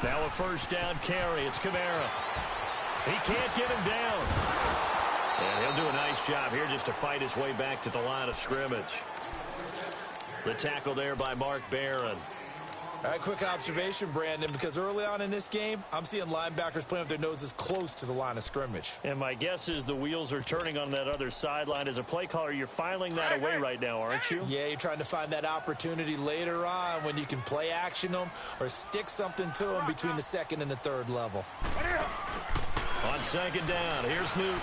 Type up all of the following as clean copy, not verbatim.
Now a first down carry. It's Kamara. He can't get him down. And he'll do a nice job here just to fight his way back to the line of scrimmage. The tackle there by Mark Barron. All right, quick observation, Brandon, because early on in this game, I'm seeing linebackers playing with their noses close to the line of scrimmage. And my guess is the wheels are turning on that other sideline. As a play caller, you're filing that away right now, aren't you? Yeah, you're trying to find that opportunity later on when you can play action them or stick something to them between the second and the third level. On second down, here's Newton.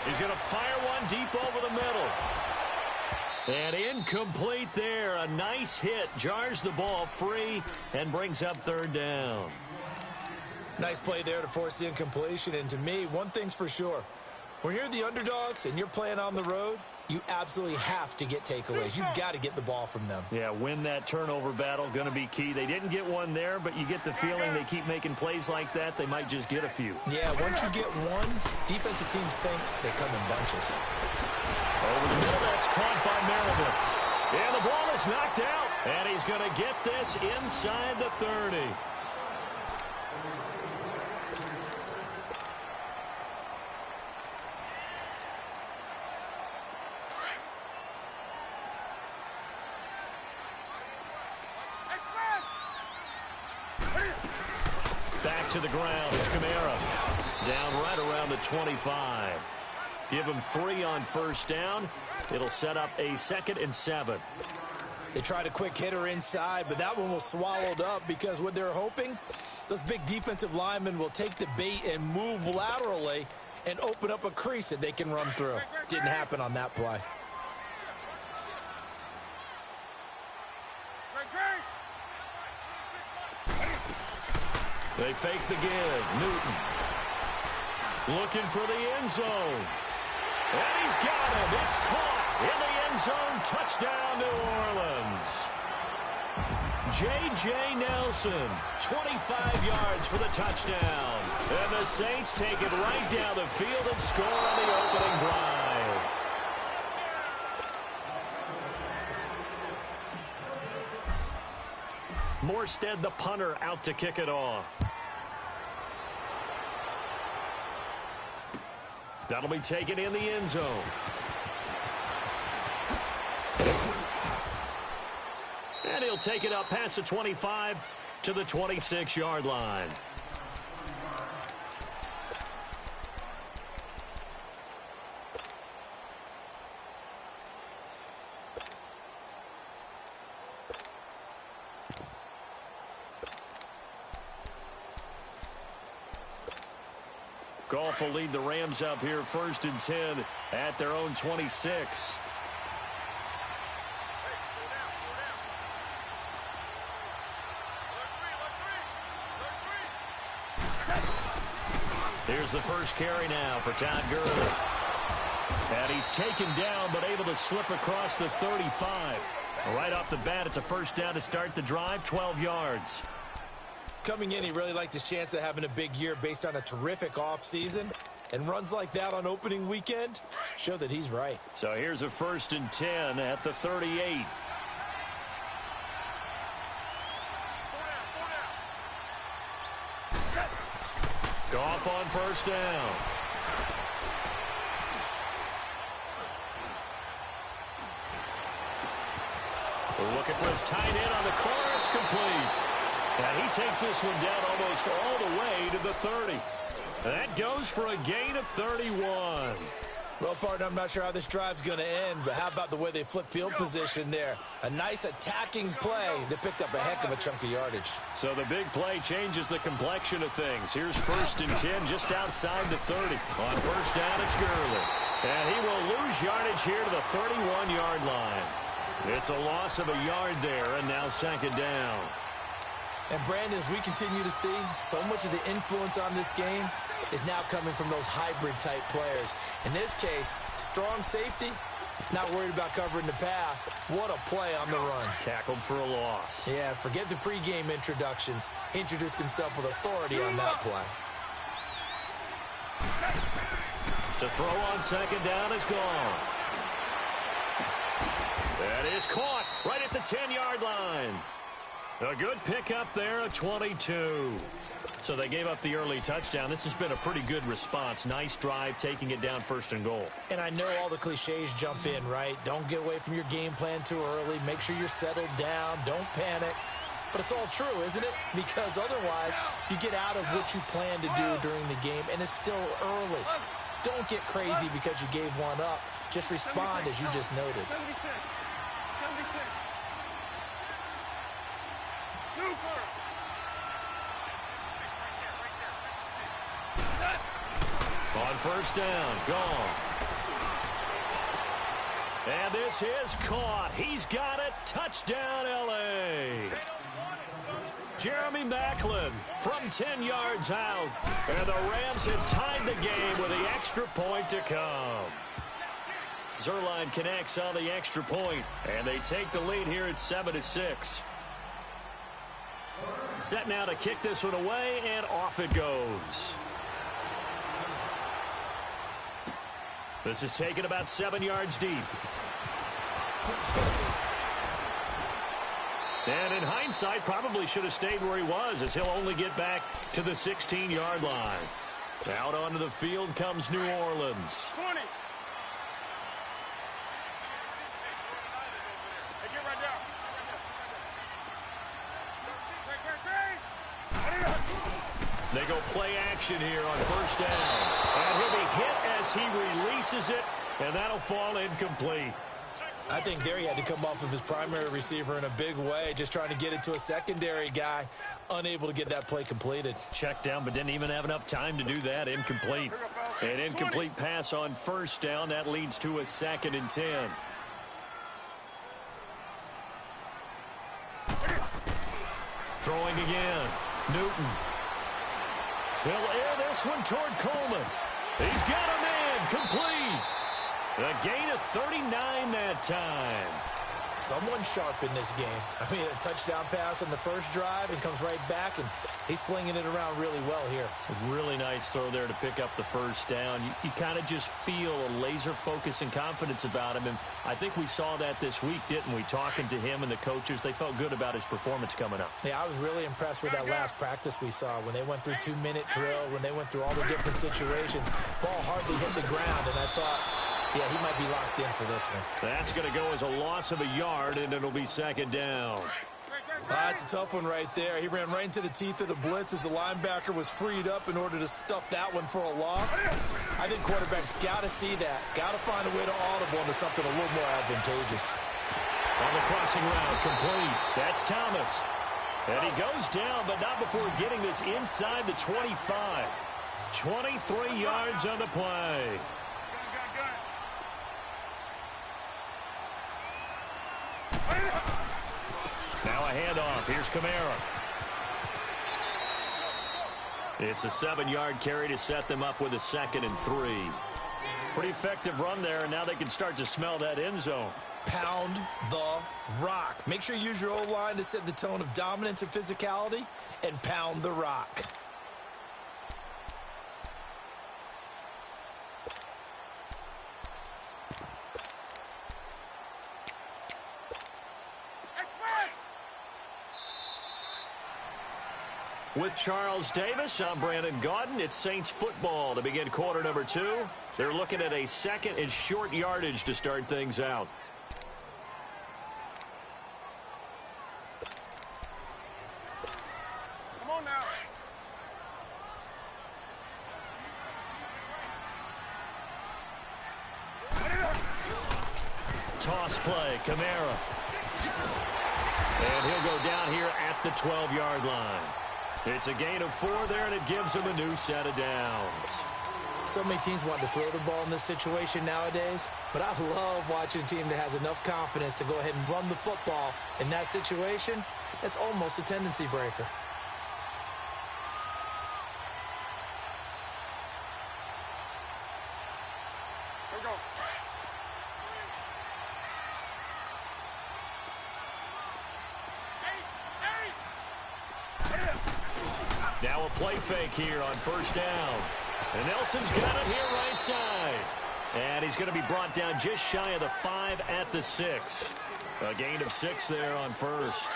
He's going to fire one deep over the middle. And incomplete there. A nice hit. Jars the ball free and brings up third down. Nice play there to force the incompletion. And to me, one thing's for sure. When you're the underdogs and you're playing on the road, you absolutely have to get takeaways. You've got to get the ball from them. Yeah, win that turnover battle. Going to be key. They didn't get one there, but you get the feeling they keep making plays like that. They might just get a few. Yeah, once you get one, defensive teams think they come in bunches. Over the middle, that's caught by Meredith. And the ball is knocked out. And he's going to get this inside the 30. Back to the ground. It's Kamara. Down right around the 25. Give him 3 on first down. It'll set up a 2nd and 7. They tried a quick hitter inside, but that one was swallowed up because what they're hoping, those big defensive linemen will take the bait and move laterally and open up a crease that they can run through. Didn't happen on that play. They fake the give. Newton looking for the end zone. And he's got him. It's caught in the end zone. Touchdown, New Orleans. J.J. Nelson, 25 yards for the touchdown. And the Saints take it right down the field and score on the opening drive. Morstead, the punter, out to kick it off. That'll be taken in the end zone. And he'll take it up past the 25 to the 26-yard line. Goff will lead the Rams up here 1st and 10 at their own 26. Here's the first carry now for Todd Gurley. And he's taken down but able to slip across the 35. Right off the bat, it's a first down to start the drive, 12 yards. Coming in, he really liked his chance of having a big year based on a terrific offseason. And runs like that on opening weekend show that he's right. So here's a 1st and 10 at the 38. Goff on first down. We're looking for his tight end on the corner. It's complete. And he takes this one down almost all the way to the 30. That goes for a gain of 31. Well, partner, I'm not sure how this drive's going to end, but how about the way they flip field position there? A nice attacking play that picked up a heck of a chunk of yardage. So the big play changes the complexion of things. Here's 1st and 10 just outside the 30. On first down, it's Gurley. And he will lose yardage here to the 31-yard line. It's a loss of a yard there, and now 2nd down. And, Brandon, as we continue to see, so much of the influence on this game is now coming from those hybrid-type players. In this case, strong safety, not worried about covering the pass. What a play on the run. Tackled for a loss. Yeah, forget the pregame introductions. He introduced himself with authority on that play. To throw on 2nd down is gone. That is caught right at the 10-yard line. A good pickup there at 22. So they gave up the early touchdown. This has been a pretty good response. Nice drive, taking it down 1st and goal. And I know all the cliches jump in, right? Don't get away from your game plan too early. Make sure you're settled down. Don't panic. But it's all true, isn't it? Because otherwise, you get out of what you plan to do during the game, and it's still early. Don't get crazy because you gave one up. Just respond as you just noted. 76. 76. Super. On 1st down, gone. And this is caught. He's got it. Touchdown, L.A. Jeremy Maclin from 10 yards out. And the Rams have tied the game with the extra point to come. Zerline connects on the extra point, and they take the lead here at 7-6. Set now to kick this one away, and off it goes. This is taken about 7 yards deep. And in hindsight, probably should have stayed where he was, as he'll only get back to the 16-yard line. Out onto the field comes New Orleans. 20. Hey, get right down. They go play action here on 1st down. And he'll be hit as he releases it, and that'll fall incomplete. I think there he had to come off of his primary receiver in a big way, just trying to get it to a secondary guy, unable to get that play completed. Checked down, but didn't even have enough time to do that. Incomplete. An incomplete pass on 1st down. That leads to a 2nd and 10. Throwing again. Newton. He'll air this one toward Coleman. He's got a man. Complete. A gain of 39 that time. Someone sharp in this game. I mean, a touchdown pass on the first drive and comes right back, and he's flinging it around really well here. A really nice throw there to pick up the 1st down. You kind of just feel a laser focus and confidence about him, and I think we saw that this week, didn't we? Talking to him and the coaches, they felt good about his performance coming up. Yeah, I was really impressed with that last practice we saw when they went through 2-minute drill, when they went through all the different situations. Ball hardly hit the ground, and I thought, yeah, he might be locked in for this one. That's going to go as a loss of a yard, and it'll be 2nd down. That's a tough one right there. He ran right into the teeth of the blitz as the linebacker was freed up in order to stuff that one for a loss. I think quarterbacks got to see that. Got to find a way to audible into something a little more advantageous. On the crossing route, complete. That's Thomas. And he goes down, but not before getting this inside the 25. 23 yards on the play. Now a handoff. Here's Kamara. It's a 7-yard carry to set them up with a 2nd and 3. Pretty effective run there, and now they can start to smell that end zone. Pound the rock. Make sure you use your O-line to set the tone of dominance and physicality, and pound the rock. With Charles Davis, I'm Brandon Gaudin. It's Saints football to begin quarter number 2. They're looking at a 2nd and short yardage to start things out. Come on now. Toss play, Kamara. And he'll go down here at the 12-yard line. It's a gain of 4 there, and it gives them a new set of downs. So many teams want to throw the ball in this situation nowadays, but I love watching a team that has enough confidence to go ahead and run the football. In that situation, that's almost a tendency breaker. Here we go. Now a play fake here on 1st down. And Nelson's got it here right side. And he's going to be brought down just shy of the 5 at the 6. A gain of 6 there on 1st.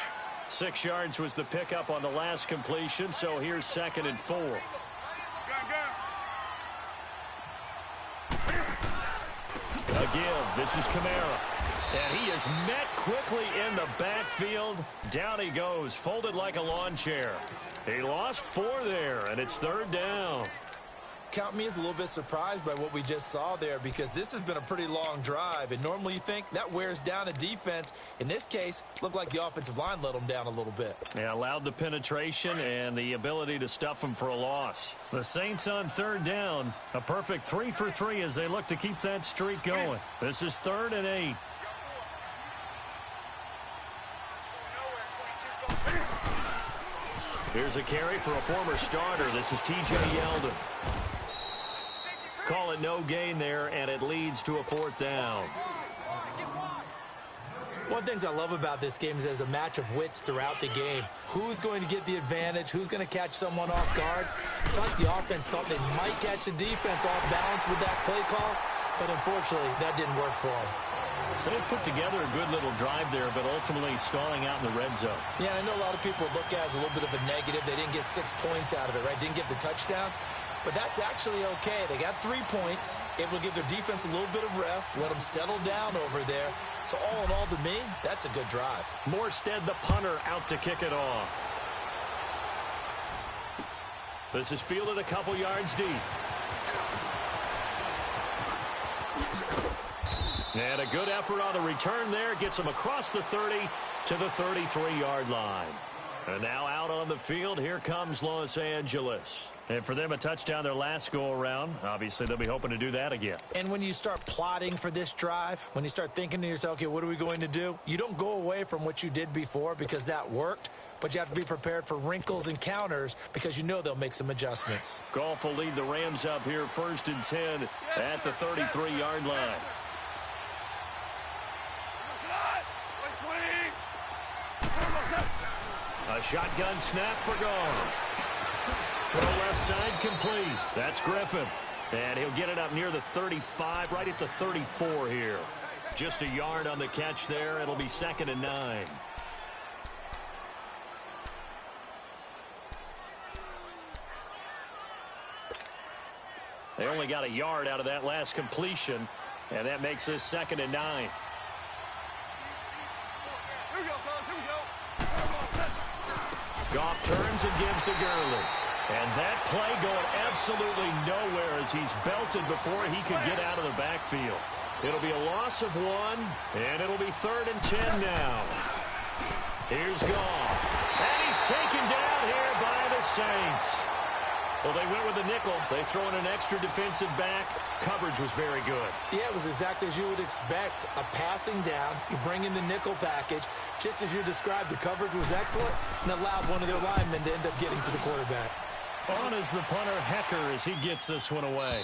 6 yards was the pickup on the last completion, so here's 2nd and 4. Gun. A give. This is Kamara. And he is met quickly in the backfield. Down he goes, folded like a lawn chair. He lost 4 there, and it's 3rd down. Count me as a little bit surprised by what we just saw there, because this has been a pretty long drive, and normally you think that wears down a defense. In this case, looked like the offensive line let them down a little bit. Yeah, allowed the penetration and the ability to stuff them for a loss. The Saints on 3rd down. A perfect 3 for 3 as they look to keep that streak going. This is 3rd and 8. Here's a carry for a former starter. This is T.J. Yeldon. Call it no gain there, and it leads to a 4th down. One of the things I love about this game is there's a match of wits throughout the game. Who's going to get the advantage? Who's going to catch someone off guard? I felt like the offense thought they might catch the defense off balance with that play call, but unfortunately, that didn't work for them. So they put together a good little drive there, but ultimately stalling out in the red zone. Yeah, I know a lot of people look at it as a little bit of a negative. They didn't get 6 points out of it, right? Didn't get the touchdown. But that's actually okay. They got 3 points. It will give their defense a little bit of rest, let them settle down over there. So all in all, to me, that's a good drive. Morstead, the punter, out to kick it off. This is fielded a couple yards deep. And a good effort on the return there. Gets him across the 30 to the 33-yard line. And now out on the field, here comes Los Angeles. And for them, a touchdown their last go-around. Obviously, they'll be hoping to do that again. And when you start plotting for this drive, when you start thinking to yourself, okay, what are we going to do? You don't go away from what you did before because that worked, but you have to be prepared for wrinkles and counters because you know they'll make some adjustments. Goff will lead the Rams up here 1st and 10 at the 33-yard line. A shotgun snap for Goff. Throw left side complete. That's Griffin. And he'll get it up near the 35, right at the 34 here. Just a yard on the catch there. It'll be 2nd and 9. They only got a yard out of that last completion, and that makes this 2nd and 9. Here we go, fellas. Here we go. Goff turns and gives to Gurley. And that play going absolutely nowhere as he's belted before he could get out of the backfield. It'll be a loss of 1, and it'll be 3rd and 10 now. Here's Goff. And he's taken down here by the Saints. Well, they went with the nickel. They throw in an extra defensive back. Coverage was very good. Yeah, it was exactly as you would expect. A passing down. You bring in the nickel package. Just as you described, the coverage was excellent and allowed one of their linemen to end up getting to the quarterback. On is the punter, Hecker, as he gets this one away.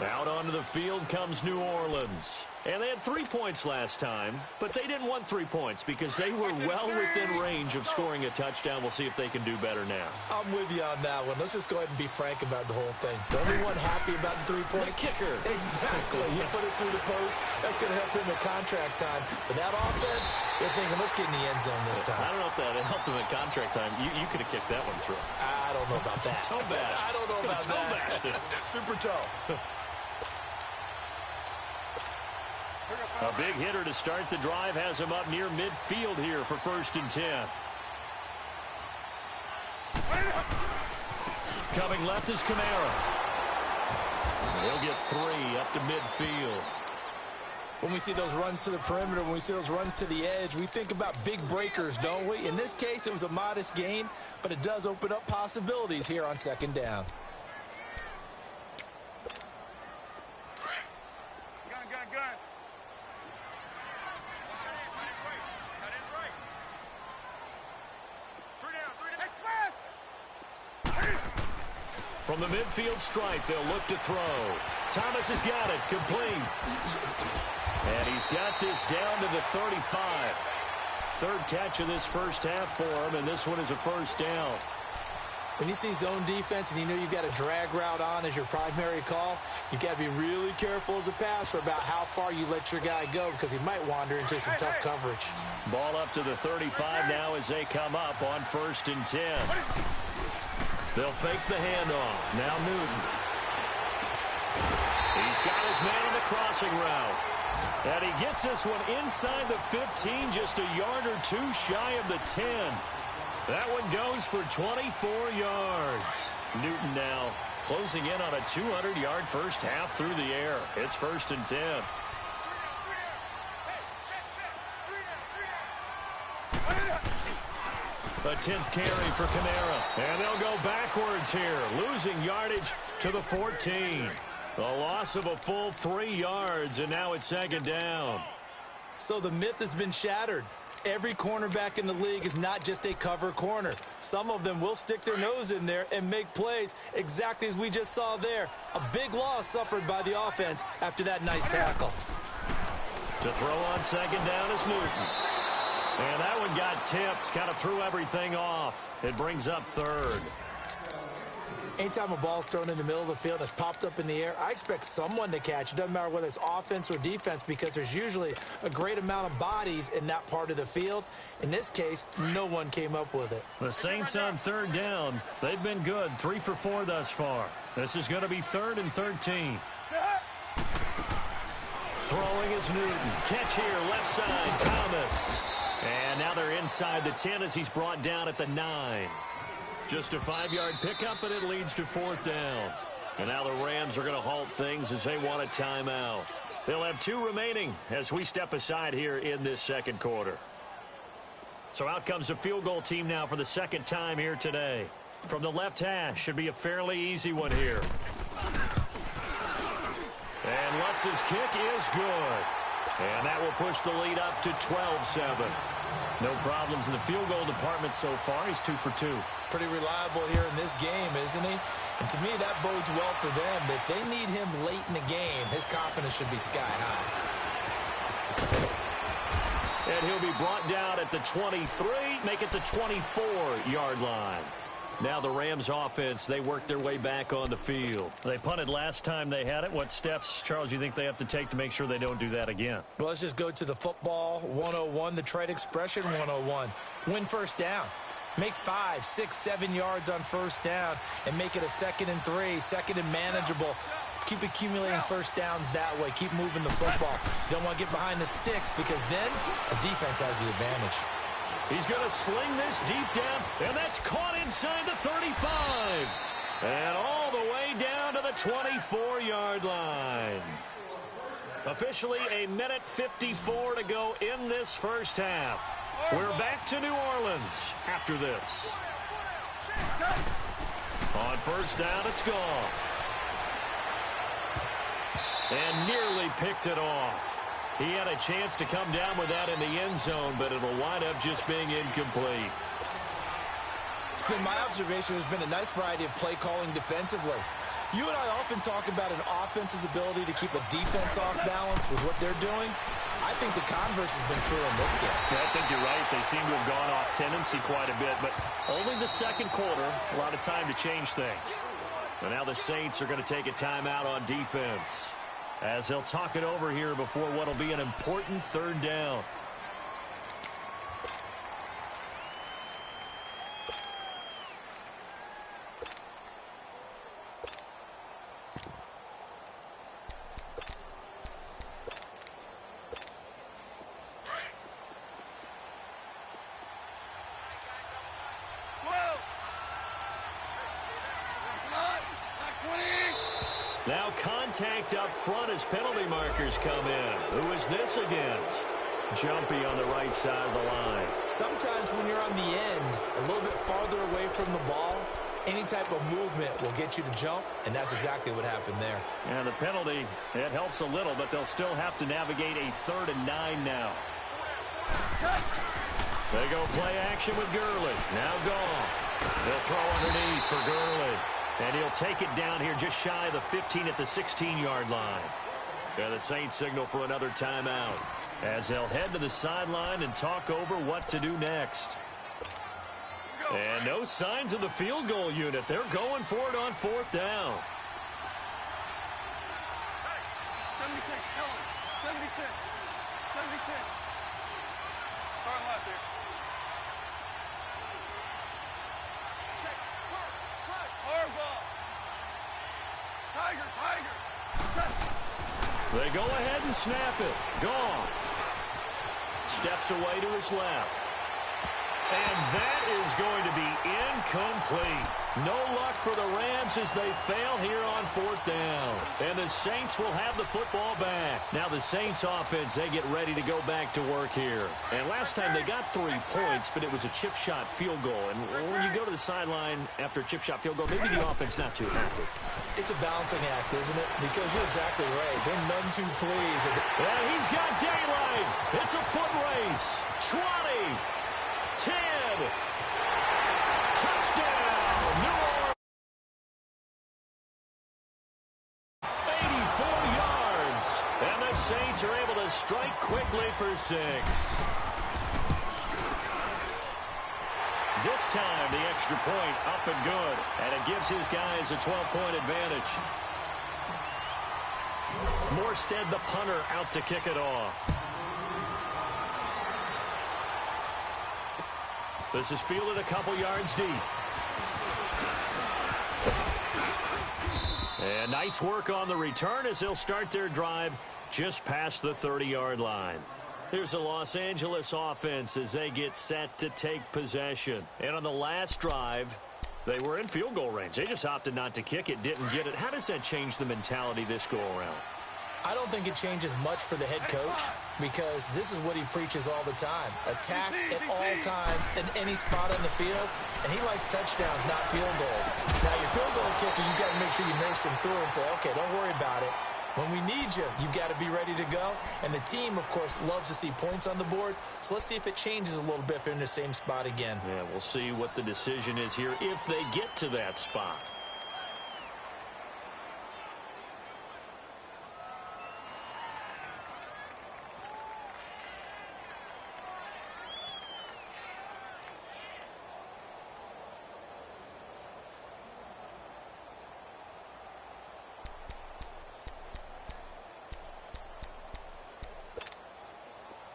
Out onto the field comes New Orleans. And they had 3 points last time, but they didn't want 3 points because they were well within range of scoring a touchdown. We'll see if they can do better now. I'm with you on that one. Let's just go ahead and be frank about the whole thing. The only one happy about the 3-point? The kicker. Exactly. You put it through the post. That's going to help him at contract time. But that offense, they're thinking, let's get in the end zone this time. I don't know if that helped him at contract time. You could have kicked that one through. I don't know about that. Toe bash. I don't know about Toe bashed it. Super toe. A big hitter to start the drive has him up near midfield here for 1st and 10. Coming left is Kamara. He'll get 3 up to midfield. When we see those runs to the perimeter, when we see those runs to the edge, we think about big breakers, don't we? In this case, it was a modest gain, but it does open up possibilities here on 2nd down. Gun. From the midfield stripe, they'll look to throw. Thomas has got it, complete. And he's got this down to the 35. 3rd catch of this first half for him, and this one is a 1st down. When you see zone defense and you know you've got a drag route on as your primary call, you've got to be really careful as a passer about how far you let your guy go because he might wander into some tough coverage. Ball up to the 35 now as they come up on 1st and 10. They'll fake the handoff. Now Newton. He's got his man on the crossing route. And he gets this one inside the 15, just a yard or two shy of the 10. That one goes for 24 yards. Newton now closing in on a 200-yard first half through the air. It's 1st and 10. A 10th carry for Kamara. And they'll go backwards here, losing yardage to the 14. A loss of a full 3 yards, and now it's 2nd down. So the myth has been shattered. Every cornerback in the league is not just a cover corner. Some of them will stick their nose in there and make plays exactly as we just saw there. A big loss suffered by the offense after that nice tackle. To throw on 2nd down is Newton. And that one got tipped, kind of threw everything off. It brings up 3rd. Anytime a ball's thrown in the middle of the field and it's popped up in the air, I expect someone to catch. It doesn't matter whether it's offense or defense because there's usually a great amount of bodies in that part of the field. In this case, no one came up with it. The Saints on 3rd down. They've been good, 3 for 4 thus far. This is going to be 3rd and 13. Throwing is Newton. Catch here, left side, Thomas. And now they're inside the 10 as he's brought down at the 9. Just a 5-yard pickup, and it leads to 4th down. And now the Rams are going to halt things as they want a timeout. They'll have 2 remaining as we step aside here in this 2nd quarter. So out comes the field goal team now for the 2nd time here today. From the left hash, should be a fairly easy one here. And Lutz's kick is good. And that will push the lead up to 12-7. No problems in the field goal department so far. He's 2 for 2. Pretty reliable here in this game, isn't he? And to me, that bodes well for them. If they need him late in the game, his confidence should be sky high. And he'll be brought down at the 23, make it the 24-yard line. Now the Rams offense, they work their way back on the field. They punted last time they had it. What steps, Charles, you think they have to take to make sure they don't do that again? Well, let's just go to the football 101, the trade expression 101. Win first down. Make 5, 6, 7 yards on first down and make it a 2nd and 3, 2nd and manageable. Keep accumulating first downs that way. Keep moving the football. You don't want to get behind the sticks because then the defense has the advantage. He's going to sling this deep down, and that's caught inside the 35. And all the way down to the 24-yard line. Officially a minute 54 to go in this first half. We're back to New Orleans after this. On first down, it's Goff. And nearly picked it off. He had a chance to come down with that in the end zone, but it'll wind up just being incomplete. It's been my observation there's been a nice variety of play calling defensively. You and I often talk about an offense's ability to keep a defense off balance with what they're doing. I think the converse has been true in this game. Yeah, I think you're right. They seem to have gone off tendency quite a bit, but only the 2nd quarter, a lot of time to change things. But now the Saints are going to take a timeout on defense as they'll talk it over here before what will be an important 3rd down. Now contact up front as penalty markers come in. Who is this against? Jumpy on the right side of the line. Sometimes when you're on the end, a little bit farther away from the ball, any type of movement will get you to jump, and that's exactly what happened there. And the penalty, it helps a little, but they'll still have to navigate a 3rd and 9 now. They go play action with Gurley. Now Goff. They'll throw underneath for Gurley. And he'll take it down here just shy of the 15 at the 16-yard line. And the Saints signal for another timeout as they'll head to the sideline and talk over what to do next. Go! And no signs of the field goal unit. They're going for it on 4th down. 76, Helen. 76. 76. Start left here. Check. Hard ball. Tiger, Tiger. They go ahead and snap it. Gone. Steps away to his left. And that is going to be incomplete. No luck for the Rams as they fail here on 4th down. And the Saints will have the football back. Now the Saints offense, they get ready to go back to work here. And last time they got 3 points, but it was a chip shot field goal. And when you go to the sideline after a chip shot field goal, maybe the offense not too happy. It's a balancing act, isn't it? Because you're exactly right. They're none too pleased. And he's got daylight. It's a foot race. 20. 10. Touchdown. New Orleans. 84 yards. And the Saints are able to strike quickly for 6. This time, the extra point up and good. And it gives his guys a 12-point advantage. Morstead, the punter, out to kick it off. This is fielded a couple yards deep. And nice work on the return as they'll start their drive just past the 30-yard line. Here's the Los Angeles offense as they get set to take possession. And on the last drive, they were in field goal range. They just opted not to kick it, didn't get it. How does that change the mentality this go-around? I don't think it changes much for the head coach because this is what he preaches all the time. Attack at all times in any spot on the field, and he likes touchdowns, not field goals. Now, your field goal kicker, you've got to make sure you nurse him through and say, okay, don't worry about it. When we need you, you've got to be ready to go. And the team, of course, loves to see points on the board. So let's see if it changes a little bit if they're in the same spot again. Yeah, we'll see what the decision is here if they get to that spot.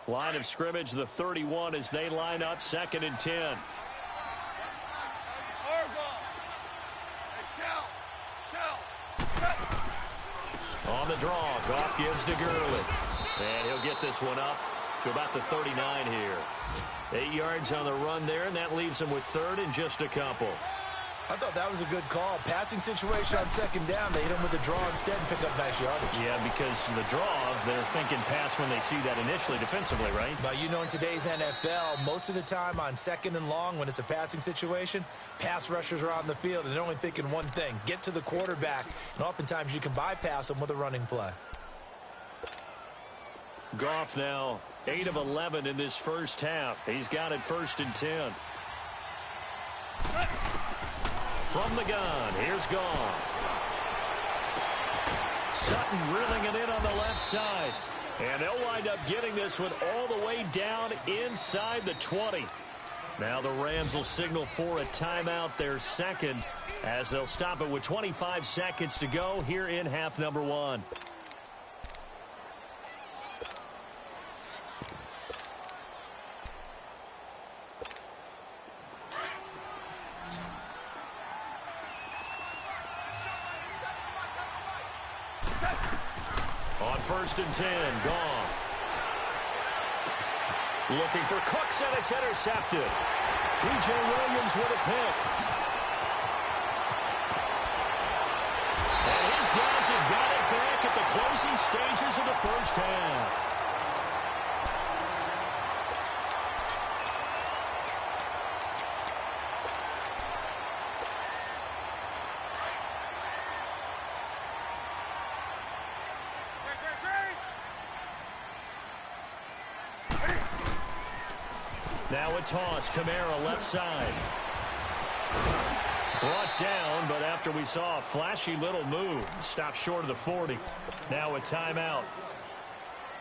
Line of scrimmage, the 31 as they line up 2nd and 10. Hard ball. Hey, shell. On the draw, Goff gives to Gurley. And he'll get this one up to about the 39 here. 8 yards on the run there, and that leaves him with 3rd and just a couple. I thought that was a good call. Passing situation on 2nd down. They hit him with the draw instead and pick up nice yardage. Yeah, because the draw, they're thinking pass when they see that initially defensively, right? But you know, in today's NFL, most of the time on 2nd and long, when it's a passing situation, pass rushers are on the field, and they're only thinking one thing, get to the quarterback. And oftentimes you can bypass them with a running play. Goff now 8 of 11 in this first half. He's got it 1st and 10. From the gun, here's Goff. Sutton reeling it in on the left side. And they'll wind up getting this one all the way down inside the 20. Now the Rams will signal for a timeout, their 2nd, as they'll stop it with 25 seconds to go here in half number 1. On 1st and 10, Goff. Looking for Cooks, and it's intercepted. P.J. Williams with a pick. And his guys have got it back at the closing stages of the first half. Now a toss, Kamara left side. Brought down, but after we saw a flashy little move, stopped short of the 40. Now a timeout.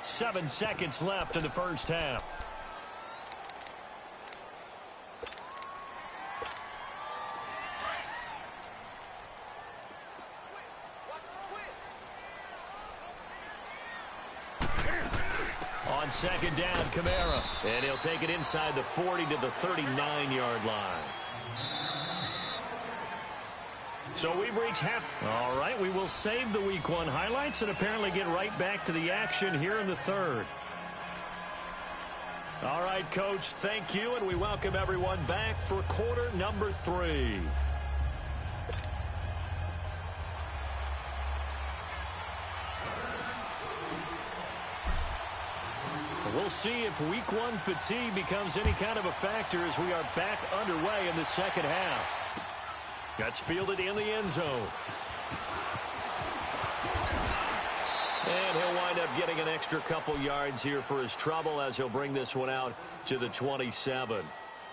7 seconds left in the first half. second down, Kamara. And he'll take it inside the 40 to the 39-yard line. So we've reached half. All right, we will save the Week 1 highlights and apparently get right back to the action here in the third. All right, Coach, thank you, and we welcome everyone back for quarter number 3. We'll see if Week 1 fatigue becomes any kind of a factor as we are back underway in the second half. That's fielded in the end zone. And he'll wind up getting an extra couple yards here for his trouble as he'll bring this one out to the 27.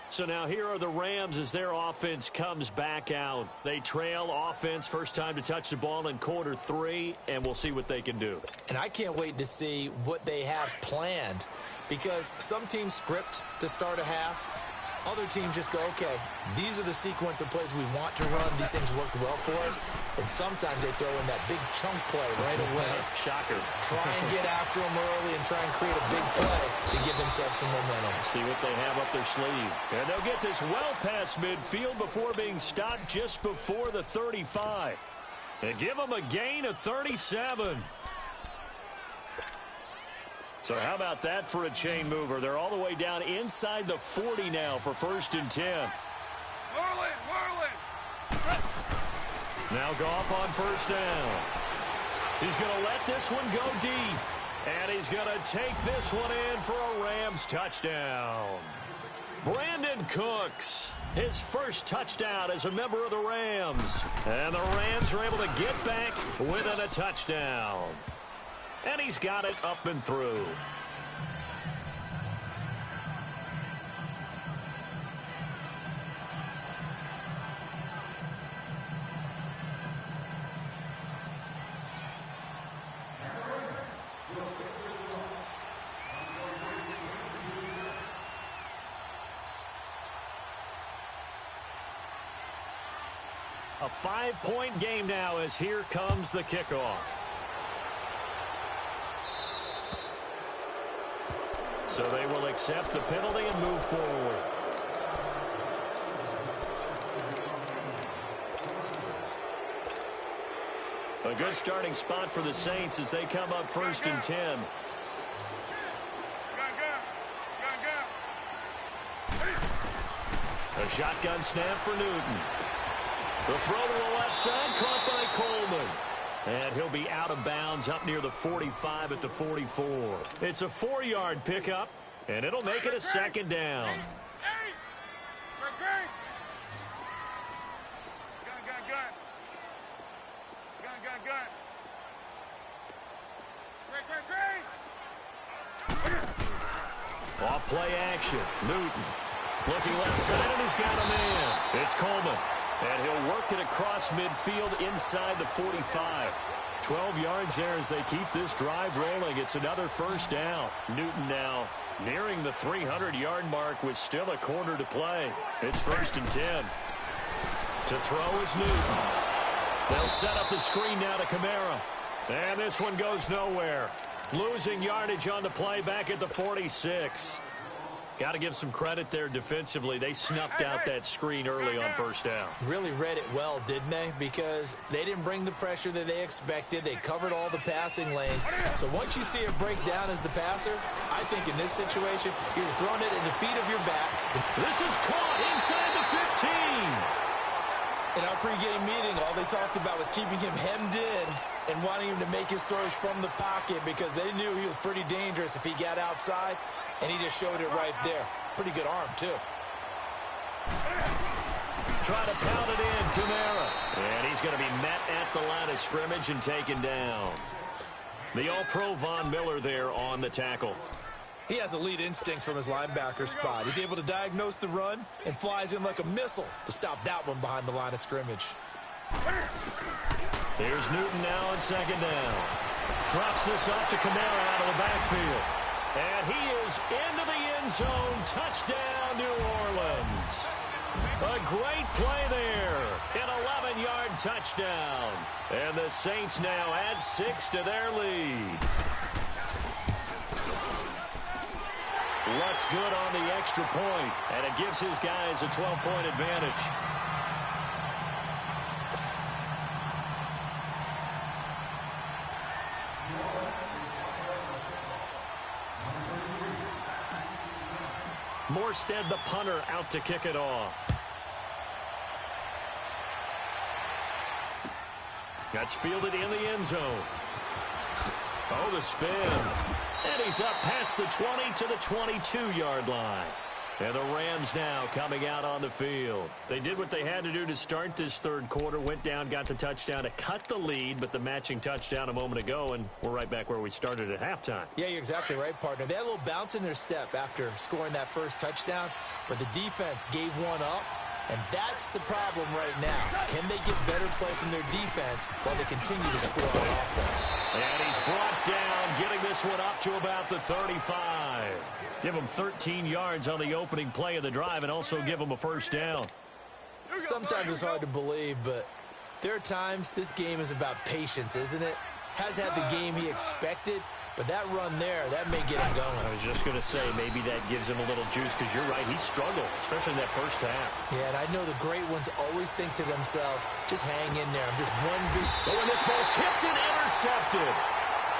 So now here are the Rams as their offense comes back out. They trail offense, first time to touch the ball in quarter 3, and we'll see what they can do. And I can't wait to see what they have planned, because some teams script to start a half. Other teams just go, okay, these are the sequence of plays we want to run. These things worked well for us. And sometimes they throw in that big chunk play right away. Shocker. Try and get after them early and try and create a big play to give themselves some momentum. See what they have up their sleeve. And they'll get this well past midfield before being stopped just before the 35. And give them a gain of 37. So how about that for a chain mover? They're all the way down inside the 40 now for 1st and 10. Whirling. Now Goff on 1st down. He's going to let this one go deep. And he's going to take this one in for a Rams touchdown. Brandon Cooks, his first touchdown as a member of the Rams. And the Rams are able to get back within a touchdown. And he's got it up and through. A 5-point game now as here comes the kickoff. So they will accept the penalty and move forward. A good starting spot for the Saints as they come up 1st and 10. A shotgun snap for Newton. The throw to the left side, caught by Coleman. And he'll be out of bounds up near the 45 at the 44. It's a 4-yard pickup, and it'll make it a 2nd down. Off play action. Newton looking left side, and he's got a man. It's Coleman. And he'll work it across midfield inside the 45. 12 yards there as they keep this drive rolling. It's another 1st down. Newton now nearing the 300-yard mark with still a quarter to play. It's 1st and 10. To throw is Newton. They'll set up the screen now to Kamara. And this one goes nowhere. Losing yardage on the play back at the 46. Got to give some credit there defensively. They snuffed out that screen early on 1st down. Really read it well, didn't they? Because they didn't bring the pressure that they expected. They covered all the passing lanes. So once you see it break down as the passer, I think in this situation, you're throwing it at the feet of your back. This is caught inside the 15. In our pregame meeting, all they talked about was keeping him hemmed in and wanting him to make his throws from the pocket because they knew he was pretty dangerous if he got outside. And he just showed it right there. Pretty good arm, too. Try to pound it in, Kamara. And he's going to be met at the line of scrimmage and taken down. The All-Pro Von Miller there on the tackle. He has elite instincts from his linebacker spot. He's able to diagnose the run and flies in like a missile to stop that one behind the line of scrimmage. Here's Newton now on 2nd down. Drops this off to Kamara out of the backfield. And he is into the end zone. Touchdown, New Orleans. A great play there. An 11-yard touchdown. And the Saints now add 6 to their lead. What's good on the extra point, and it gives his guys a 12-point advantage. Morstead, the punter, out to kick it off. That's fielded in the end zone. Oh, the spin. And he's up past the 20 to the 22-yard line. And the Rams now coming out on the field. They did what they had to do to start this third quarter. Went down, got the touchdown to cut the lead, but the matching touchdown a moment ago, and we're right back where we started at halftime. Yeah, you're exactly right, partner. They had a little bounce in their step after scoring that first touchdown, but the defense gave one up, and that's the problem right now. Can they get better play from their defense while they continue to score on offense? And he's brought down, getting this one up to about the 35. Give him 13 yards on the opening play of the drive and also give him a first down. Sometimes it's hard to believe, but there are times this game is about patience, isn't it? Has had the game he expected, but that run there, that may get him going. I was just going to say, maybe that gives him a little juice, because you're right, he struggled, especially in that first half. Yeah, and I know the great ones always think to themselves, just hang in there. I'm just one big... Oh, and this ball's tipped and intercepted.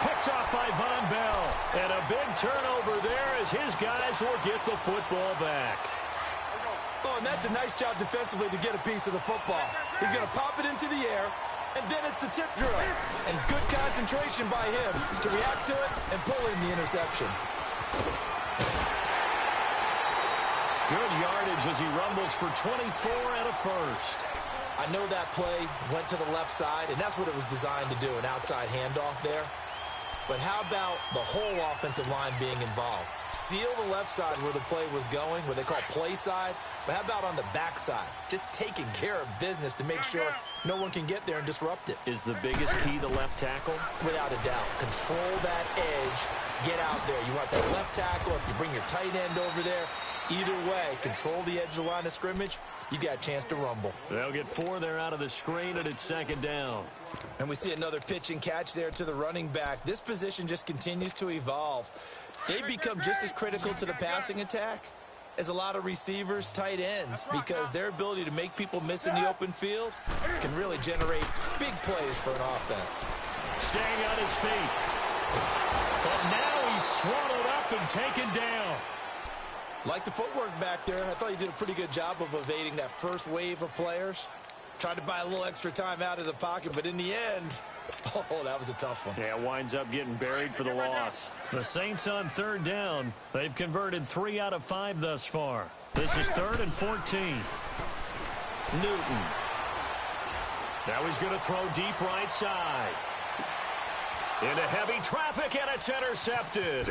Picked off by Von Bell. And a big turnover there as his guys will get the football back. Oh, and that's a nice job defensively to get a piece of the football. He's going to pop it into the air, and then it's the tip drill. And good concentration by him to react to it and pull in the interception. Good yardage as he rumbles for 24 and a first. I know that play went to the left side, and that's what it was designed to do, an outside handoff there. But how about the whole offensive line being involved? Seal the left side where the play was going, what they call play side. But how about on the back side? Just taking care of business to make sure no one can get there and disrupt it. Is the biggest key the left tackle? Without a doubt. Control that edge. Get out there. You want that left tackle. If you bring your tight end over there, either way, control the edge of the line of scrimmage, you got a chance to rumble. They'll get 4 there out of the screen, and it's second down. And we see another pitch and catch there to the running back. This position just continues to evolve. They become just as critical to the passing attack as a lot of receivers, tight ends, because their ability to make people miss in the open field can really generate big plays for an offense. Staying on his feet. But now he's swallowed up and taken down. Like the footwork back there, I thought he did a pretty good job of evading that first wave of players. Tried to buy a little extra time out of the pocket, but in the end, oh, that was a tough one. Yeah, winds up getting buried for the loss. The Saints on third down. They've converted 3 out of 5 thus far. This is 3rd and 14. Newton. Now he's going to throw deep right side. Into heavy traffic, and it's intercepted.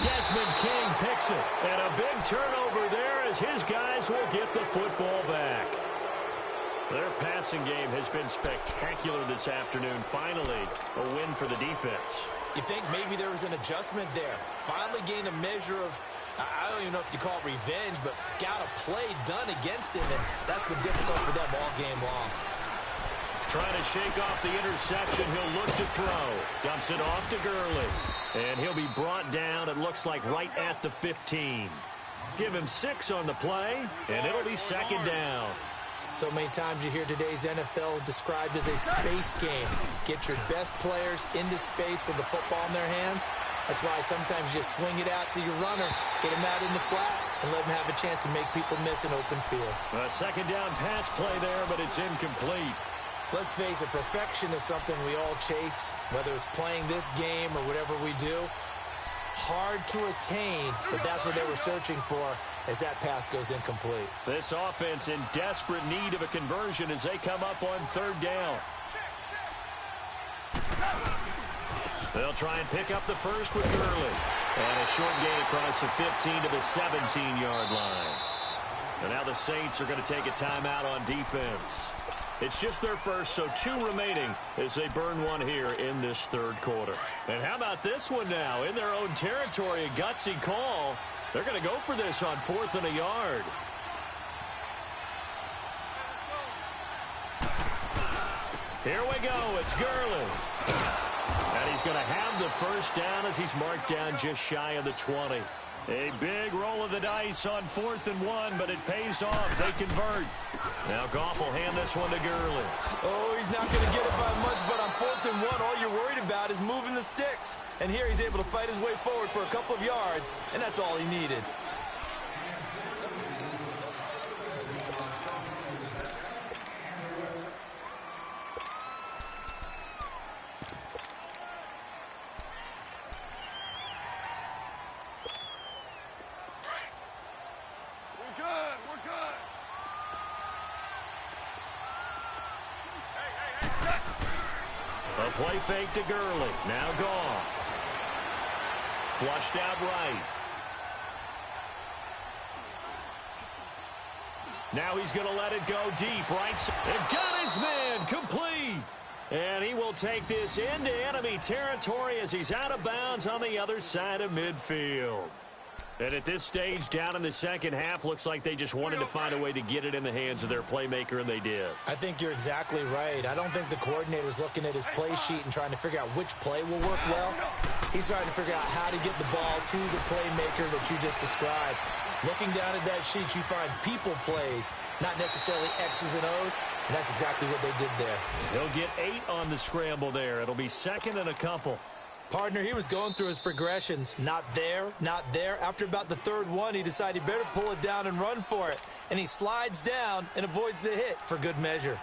Desmond King picks it. And a big turnover there as his guys will get the football back. Their passing game has been spectacular this afternoon. Finally, a win for the defense. You think maybe there was an adjustment there. Finally gained a measure of, I don't even know if you call it revenge, but got a play done against him, and that's been difficult for them all game long. Trying to shake off the interception. He'll look to throw. Dumps it off to Gurley. And he'll be brought down, it looks like, right at the 15. Give him 6 on the play, and it'll be second down. So many times you hear today's NFL described as a space game. Get your best players into space with the football in their hands. That's why sometimes you swing it out to your runner, get him out in the flat, and let him have a chance to make people miss an open field. A second down pass play there, but it's incomplete. Let's face it, perfection is something we all chase, whether it's playing this game or whatever we do. Hard to attain, but that's what they were searching for as that pass goes incomplete. This offense in desperate need of a conversion as they come up on third down. They'll try and pick up the first with Gurley. And a short gain across the 15 to the 17-yard line. And now the Saints are going to take a timeout on defense. It's just their first, so 2 remaining as they burn one here in this third quarter. And how about this one now? In their own territory, a gutsy call. They're going to go for this on 4th and a yard. Here we go. It's Gurley. And he's going to have the first down as he's marked down just shy of the 20. A big roll of the dice on 4th and 1, but it pays off. They convert. Now Goff will hand this one to Gurley. Oh, he's not going to get it by much, but on 4th and 1, all you're worried about is moving the sticks. And here he's able to fight his way forward for a couple of yards, and that's all he needed. A play fake to Gurley. Now Goff. Flushed out right. Now he's going to let it go deep. Right side. And got his man. Complete. And he will take this into enemy territory as he's out of bounds on the other side of midfield. And at this stage, down in the second half, looks like they just wanted to find a way to get it in the hands of their playmaker, and they did. I think you're exactly right. I don't think the coordinator's looking at his play sheet and trying to figure out which play will work well. He's trying to figure out how to get the ball to the playmaker that you just described. Looking down at that sheet, you find people plays, not necessarily X's and O's, and that's exactly what they did there. He'll get 8 on the scramble there. It'll be 2nd and a couple. Partner, he was going through his progressions. Not there, not there. After about the 3rd one, he decided he better pull it down and run for it. And he slides down and avoids the hit for good measure.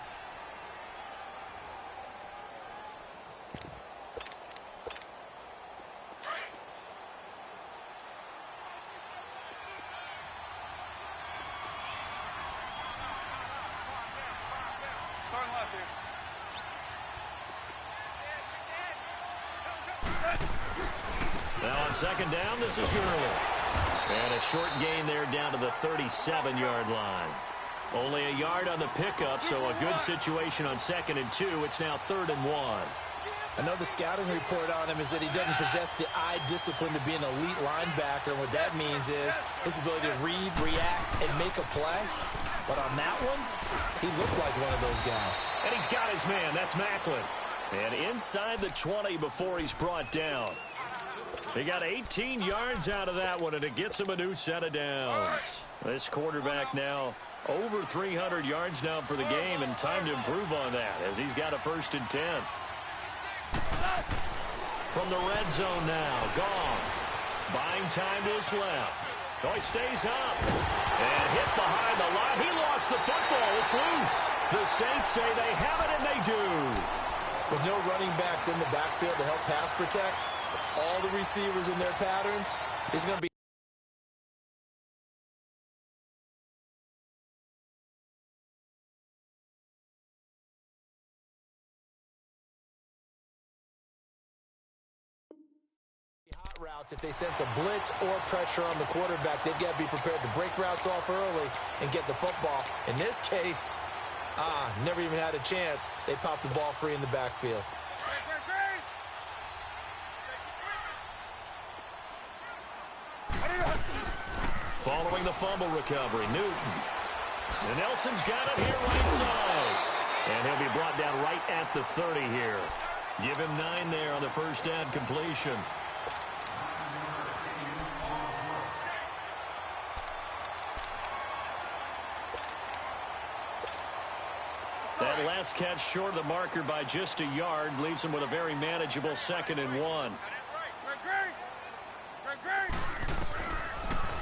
Starting left here. Now on 2nd down, this is Gurley. And a short gain there down to the 37-yard line. Only a yard on the pickup, so a good situation on 2nd and 2. It's now 3rd and 1. I know the scouting report on him is that he doesn't possess the eye discipline to be an elite linebacker. And what that means is his ability to read, react, and make a play. But on that one, he looked like one of those guys. And he's got his man. That's Macklin. And inside the 20 before he's brought down. He got 18 yards out of that one, and it gets him a new set of downs. This quarterback now over 300 yards now for the game, and time to improve on that as he's got a 1st and 10. From the red zone now, Goff. Buying time to his left. Oh, he stays up. And hit behind the line. He lost the football. It's loose. The Saints say they have it, and they do. With no running backs in the backfield to help pass protect, all the receivers in their patterns, is going to be hot routes. If they sense a blitz or pressure on the quarterback, they've got to be prepared to break routes off early and get the football. In this case, never even had a chance. They popped the ball free in the backfield. Following the fumble recovery, Newton. And Nelson's got it here right side. And he'll be brought down right at the 30 here. Give him 9 there on the 1st down completion. That last catch short of the marker by just a yard leaves him with a very manageable 2nd and 1.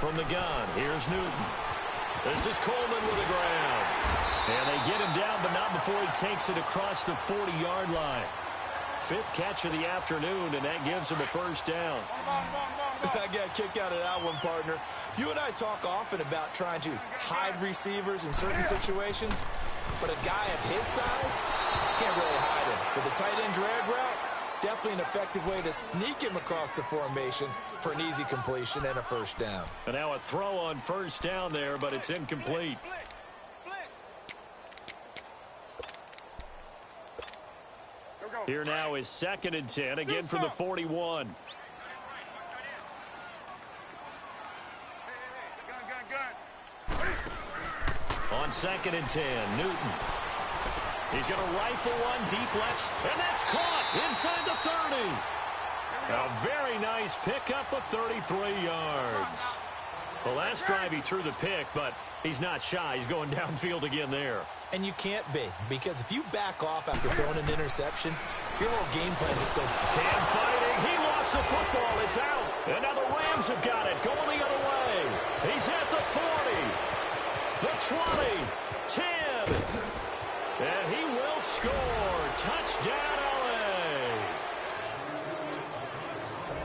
From the gun, here's Newton. This is Coleman with the ground. And they get him down, but not before he takes it across the 40-yard line. 5th catch of the afternoon, and that gives him a 1st down. I got a kick out of that one, partner. You and I talk often about trying to hide receivers in certain situations, but a guy of his size can't really hide him. But the tight end drag route, definitely an effective way to sneak him across the formation for an easy completion and a 1st down. And now a throw on 1st down there, but it's incomplete. Here now is 2nd and 10, again from the 41. On 2nd and 10, Newton. He's going to rifle one deep left, and that's caught inside the 30. A very nice pickup of 33 yards. The last drive he threw the pick, but he's not shy. He's going downfield again there. And you can't be, because if you back off after throwing an interception, your whole game plan just goes... Cam fighting. He lost the football. It's out. And now the Rams have got it. Going the other way. He's at the 40. The 20. 10. And he will score. Touchdown, LA.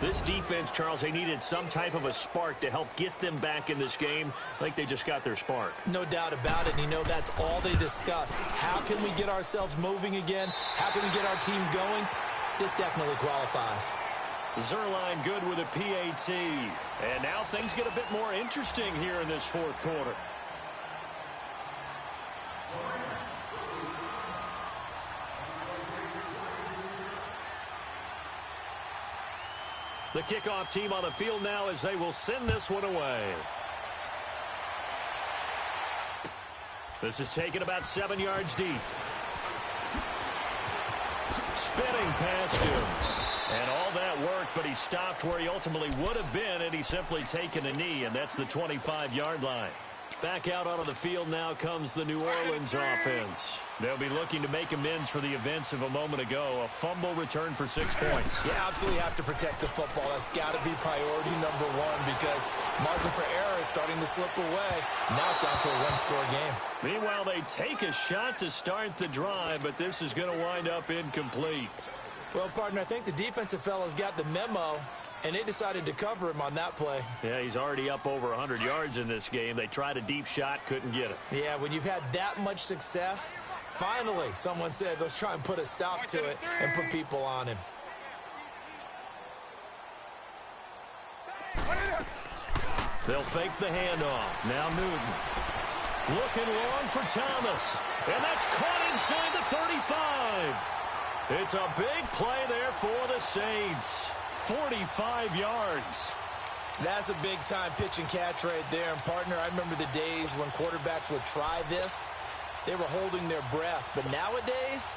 This defense, Charles, they needed some type of a spark to help get them back in this game. I think they just got their spark. No doubt about it. And you know that's all they discussed. How can we get ourselves moving again? How can we get our team going? This definitely qualifies. Zerline good with a PAT. And now things get a bit more interesting here in this fourth quarter. The kickoff team on the field now as they will send this one away. This is taken about 7 yards deep. Spinning past him. And all that worked, but he stopped where he ultimately would have been, and he's simply taken a knee, and that's the 25-yard line. Back out onto the field now comes the New Orleans offense. They'll be looking to make amends for the events of a moment ago. A fumble return for 6 points. You absolutely have to protect the football. That's got to be priority number one because margin for error is starting to slip away. Now it's down to a one-score game. Meanwhile, they take a shot to start the drive, but this is going to wind up incomplete. Well, partner, I think the defensive fellas got the memo, and they decided to cover him on that play. Yeah, he's already up over 100 yards in this game. They tried a deep shot, couldn't get it. Yeah, when you've had that much success, finally, someone said, let's try and put a stop to it and put people on him. They'll fake the handoff. Now Newton. Looking long for Thomas. And that's caught inside the 35. It's a big play there for the Saints. 45 yards. That's a big-time pitch and catch right there. And, partner, I remember the days when quarterbacks would try this. They were holding their breath. But nowadays,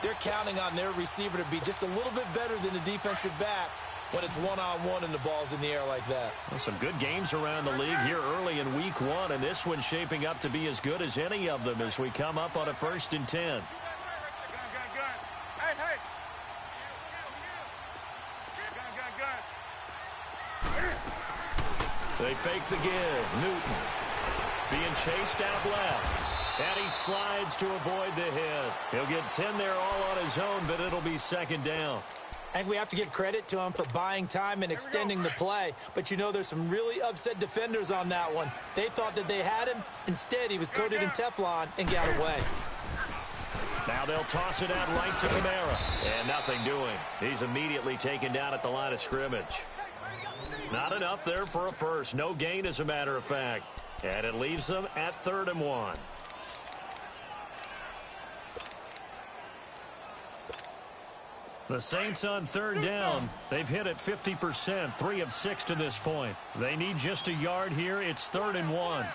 they're counting on their receiver to be just a little bit better than the defensive back when it's one-on-one and the ball's in the air like that. Well, some good games around the league here early in week one, and this one's shaping up to be as good as any of them as we come up on a 1st and 10. They fake the give. Newton being chased out left. And he slides to avoid the hit. He'll get 10 there all on his own, but it'll be 2nd down. I think we have to give credit to him for buying time and extending the play. But, you know, there's some really upset defenders on that one. They thought that they had him. Instead, he was coated in Teflon and got away. Now they'll toss it out right to Kamara. And nothing doing. He's immediately taken down at the line of scrimmage. Not enough there for a first. No gain, as a matter of fact. And it leaves them at 3rd and 1. The Saints on 3rd down. They've hit it 50%, 3 of 6 to this point. They need just a yard here. It's 3rd and 1.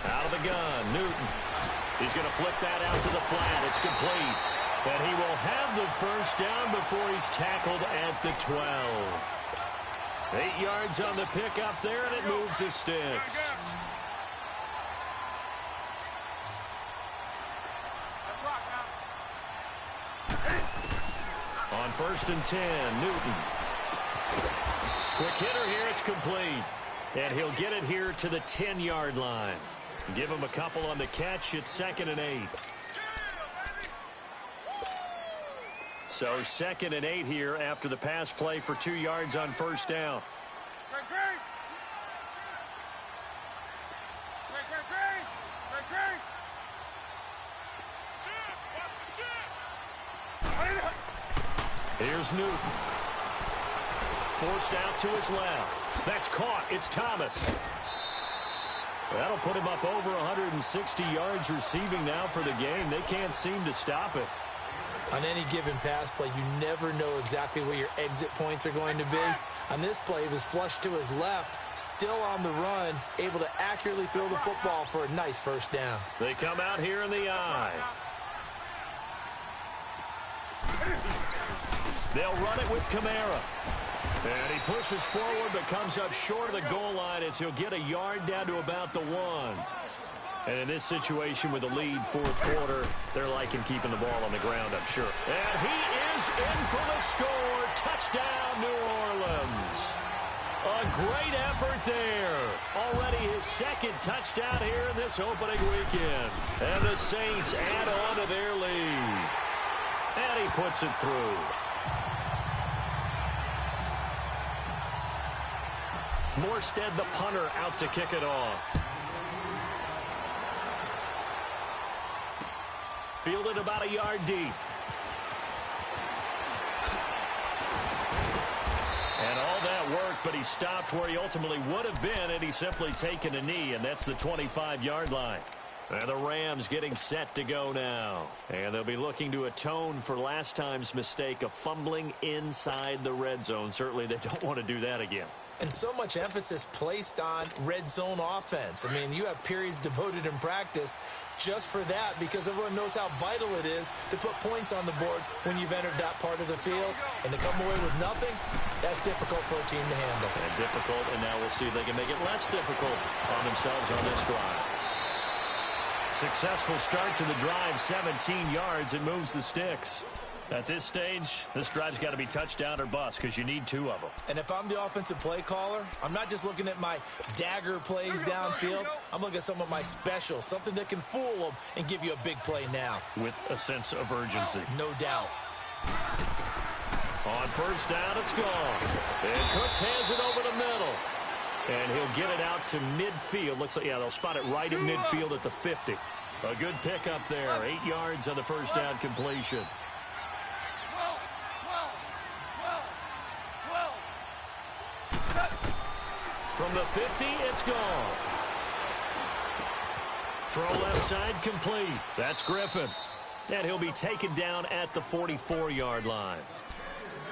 Out of the gun, Newton. He's going to flip that out to the flat. It's complete. And he will have the 1st down before he's tackled at the 12. 8 yards on the pickup there, and it moves the sticks. On 1st and 10, Newton. Quick hitter here, it's complete. And he'll get it here to the 10-yard line. Give him a couple on the catch. It's 2nd and 8. So 2nd and 8 here after the pass play for 2 yards on 1st down. Here's Newton. Forced out to his left. That's caught. It's Thomas. That'll put him up over 160 yards receiving now for the game. They can't seem to stop it. On any given pass play, you never know exactly where your exit points are going to be. On this play, he was flushed to his left, still on the run, able to accurately throw the football for a nice 1st down. They come out here in the eye. They'll run it with Kamara. And he pushes forward but comes up short of the goal line as he'll get a yard down to about the 1. And in this situation with a lead fourth quarter, they're liking keeping the ball on the ground, I'm sure. And he is in for the score. Touchdown, New Orleans. A great effort there. Already his second touchdown here in this opening weekend. And the Saints add on to their lead. And he puts it through. Morstead, the punter, out to kick it off. Fielded about a yard deep. And all that work, but he stopped where he ultimately would have been, and he's simply taken a knee, and that's the 25-yard line. And the Rams getting set to go now. And they'll be looking to atone for last time's mistake of fumbling inside the red zone. Certainly they don't want to do that again. And so much emphasis placed on red zone offense. I mean, you have periods devoted in practice just for that because everyone knows how vital it is to put points on the board when you've entered that part of the field. And to come away with nothing, that's difficult for a team to handle. And difficult, and now we'll see if they can make it less difficult on themselves on this drive. Successful start to the drive, 17 yards. It moves the sticks. At this stage, this drive's got to be touchdown or bust because you need 2 of them. And if I'm the offensive play caller, I'm not just looking at my dagger plays downfield. I'm looking at some of my specials, something that can fool them and give you a big play now. With a sense of urgency. No doubt. On first down, it's gone. And Cooks has it over the middle. And he'll get it out to midfield. Looks like, yeah, they'll spot it right in midfield at the 50. A good pickup there. 8 yards on the first down completion. From the 50, it's gone. Throw left side complete. That's Griffin. And he'll be taken down at the 44-yard line.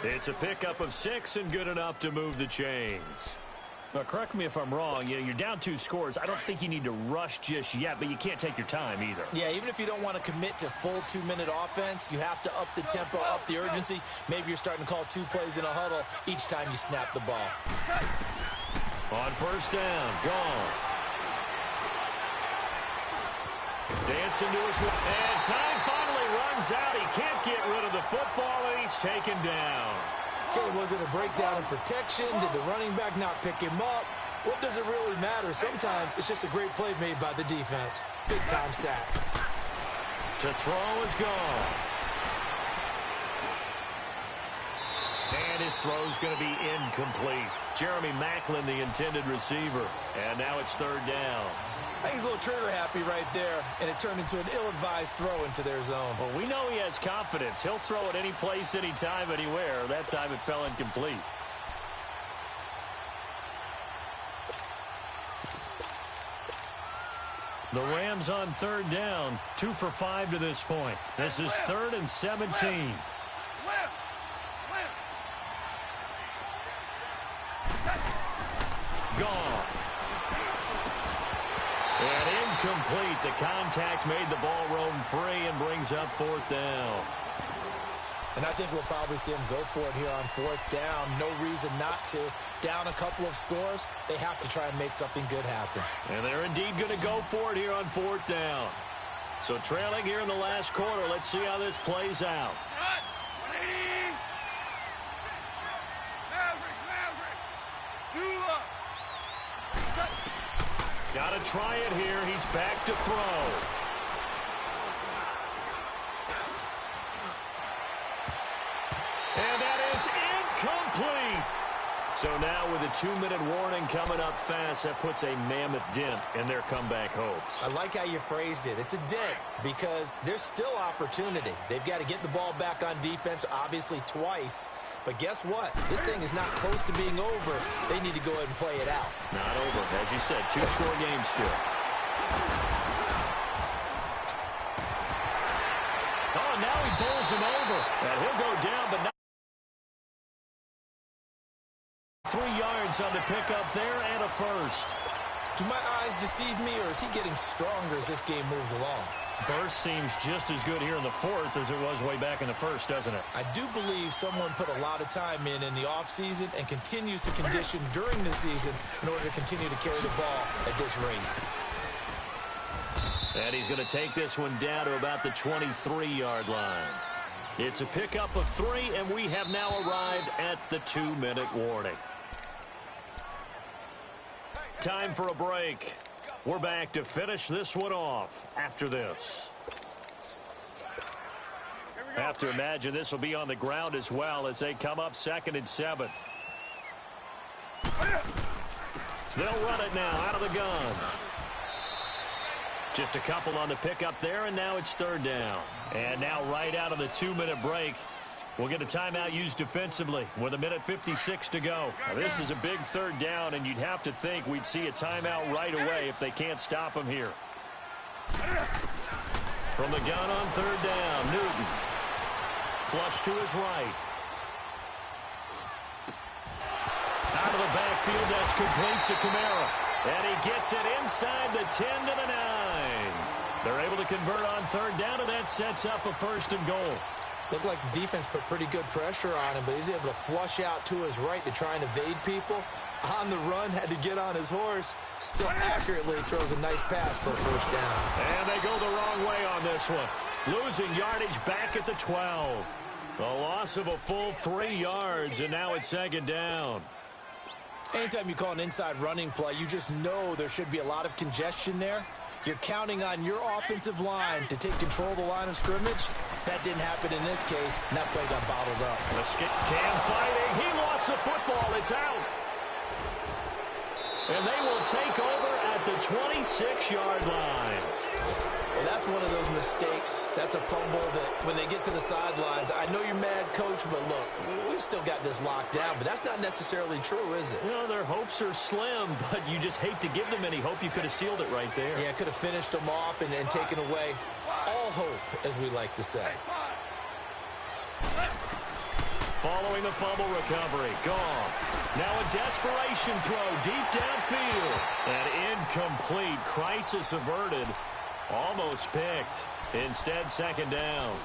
It's a pickup of 6 and good enough to move the chains. Now, correct me if I'm wrong. You know, you're down 2 scores. I don't think you need to rush just yet, but you can't take your time either. Yeah, even if you don't want to commit to full 2-minute offense, you have to up the tempo, up the urgency. Maybe you're starting to call 2 plays in a huddle each time you snap the ball. On first down, gone. Dancing to his left. And time finally runs out. He can't get rid of the football, and he's taken down. Okay, was it a breakdown in protection? Did the running back not pick him up? What does it really matter? Sometimes it's just a great play made by the defense. Big-time sack. To throw is gone. And his throw's going to be incomplete. Jeremy Maclin, the intended receiver. And now it's third down. I think he's a little trigger happy right there, and it turned into an ill-advised throw into their zone. Well, we know he has confidence. He'll throw it any place, anytime, anywhere. That time it fell incomplete. The Rams on third down, 2 for 5 to this point. This is 3rd and 17. Gone. And incomplete. The contact made the ball roam free and brings up 4th down. And I think we'll probably see him go for it here on 4th down. No reason not to. Down a couple of scores, they have to try and make something good happen. And they're indeed going to go for it here on 4th down. So trailing here in the last quarter. Let's see how this plays out. Got to try it here. He's back to throw. And that is incomplete. So now with a 2-minute warning coming up fast, that puts a mammoth dent in their comeback hopes. I like how you phrased it. It's a dent because there's still opportunity. They've got to get the ball back on defense, obviously twice. But guess what? This thing is not close to being over. They need to go ahead and play it out. Not over. As you said, 2-score game still. Oh, now he bowls him over. And he'll go down, but not 3 yards on the pickup there and a first. Do my eyes deceive me, or is he getting stronger as this game moves along? Burst seems just as good here in the fourth as it was way back in the first, doesn't it? I do believe someone put a lot of time in the offseason and continues to condition during the season in order to continue to carry the ball at this rate. And he's going to take this one down to about the 23-yard line. It's a pickup of 3, and we have now arrived at the 2-minute warning. Time for a break. We're back to finish this one off after this. Have to imagine this will be on the ground as well as they come up 2nd and 7. They'll run it now out of the gun. Just a couple on the pickup there, and now it's 3rd down. And now right out of the 2-minute break, we'll get a timeout used defensively with 1:56 to go. Now, this is a big 3rd down, and you'd have to think we'd see a timeout right away if they can't stop him here. From the gun on 3rd down, Newton. Flush to his right. Out of the backfield, that's complete to Kamara. And he gets it inside the 10 to the 9. They're able to convert on 3rd down, and that sets up a 1st and goal. Looked like the defense put pretty good pressure on him, but he's able to flush out to his right to try and evade people. On the run, had to get on his horse. Still accurately throws a nice pass for a 1st down. And they go the wrong way on this one. Losing yardage back at the 12. The loss of a full 3 yards, and now it's 2nd down. Anytime you call an inside running play, you just know there should be a lot of congestion there. You're counting on your offensive line to take control of the line of scrimmage. That didn't happen in this case, and that play got bottled up. The skip Cam fighting. He lost the football. It's out. And they will take over at the 26-yard line. Well, that's one of those mistakes. That's a fumble that when they get to the sidelines, I know you're mad, Coach, but look, we've still got this locked down. But that's not necessarily true, is it? You know, their hopes are slim, but you just hate to give them any hope. You could have sealed it right there. Yeah, could have finished them off and taken away all hope, as we like to say. Following the fumble recovery, Goff. Now a desperation throw deep downfield. And incomplete. Crisis averted. Almost picked. Instead, 2nd down.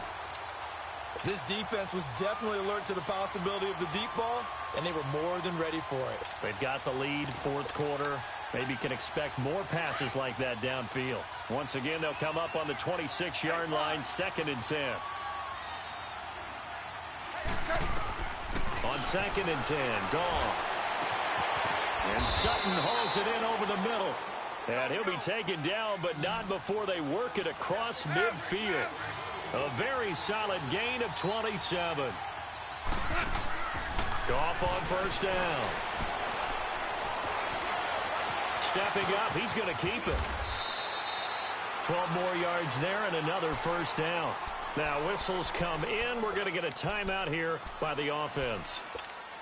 This defense was definitely alert to the possibility of the deep ball, and they were more than ready for it. They've got the lead, 4th quarter. Maybe can expect more passes like that downfield. Once again, they'll come up on the 26-yard line, 2nd and 10. On 2nd and 10, Goff. And Sutton hauls it in over the middle. And he'll be taken down, but not before they work it across midfield. A very solid gain of 27. Goff on 1st down. Stepping up, he's going to keep it. 12 more yards there and another 1st down. Now whistles come in. We're going to get a timeout here by the offense.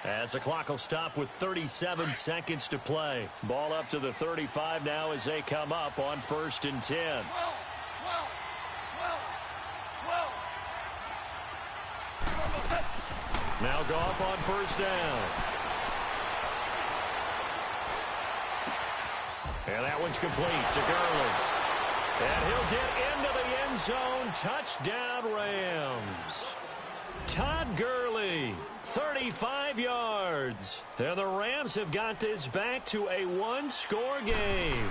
As the clock will stop with 37 seconds to play. Ball up to the 35 now as they come up on 1st and 10. Now Goff on 1st down. And that one's complete to Gurley. And he'll get into the end zone. Touchdown, Rams. Todd Gurley, 35 yards. And the Rams have got this back to a 1-score game.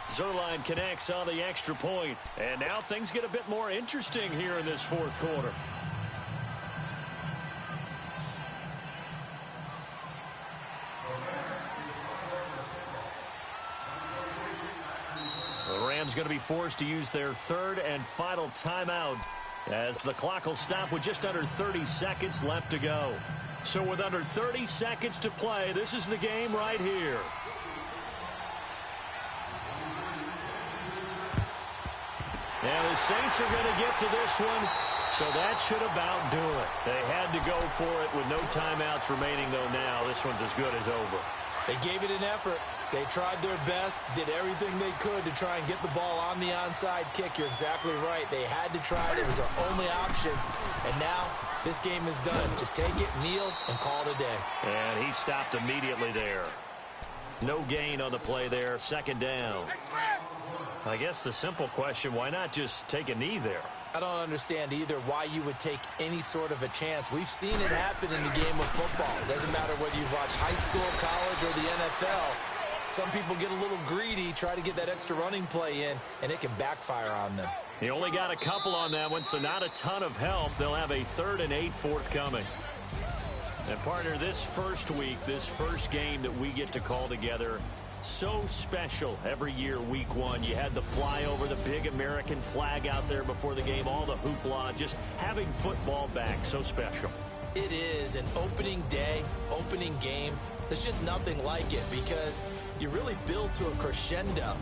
Zerline connects on the extra point. And now things get a bit more interesting here in this 4th quarter. The Rams going to be forced to use their 3rd and final timeout as the clock will stop with just under 30 seconds left to go. So with under 30 seconds to play, this is the game right here. And the Saints are going to get to this one, so that should about do it. They had to go for it with no timeouts remaining, though now this one's as good as over. They gave it an effort. They tried their best, did everything they could to try and get the ball on the onside kick. You're exactly right. They had to try it. It was their only option. And now this game is done. Just take it, kneel, and call it a day. And he stopped immediately there. No gain on the play there. Second down. I guess the simple question, why not just take a knee there? I don't understand either why you would take any sort of a chance. We've seen it happen in the game of football. It doesn't matter whether you watch high school, college, or the NFL. Some people get a little greedy, try to get that extra running play in, and it can backfire on them. He only got a couple on that one, so not a ton of help. They'll have a 3rd and 8 forthcoming. And partner, this first week, this first game that we get to call together, so special every year, week 1. You had the flyover, the big American flag out there before the game, all the hoopla, just having football back, so special. It is an opening day, opening game. There's just nothing like it because you really build to a crescendo.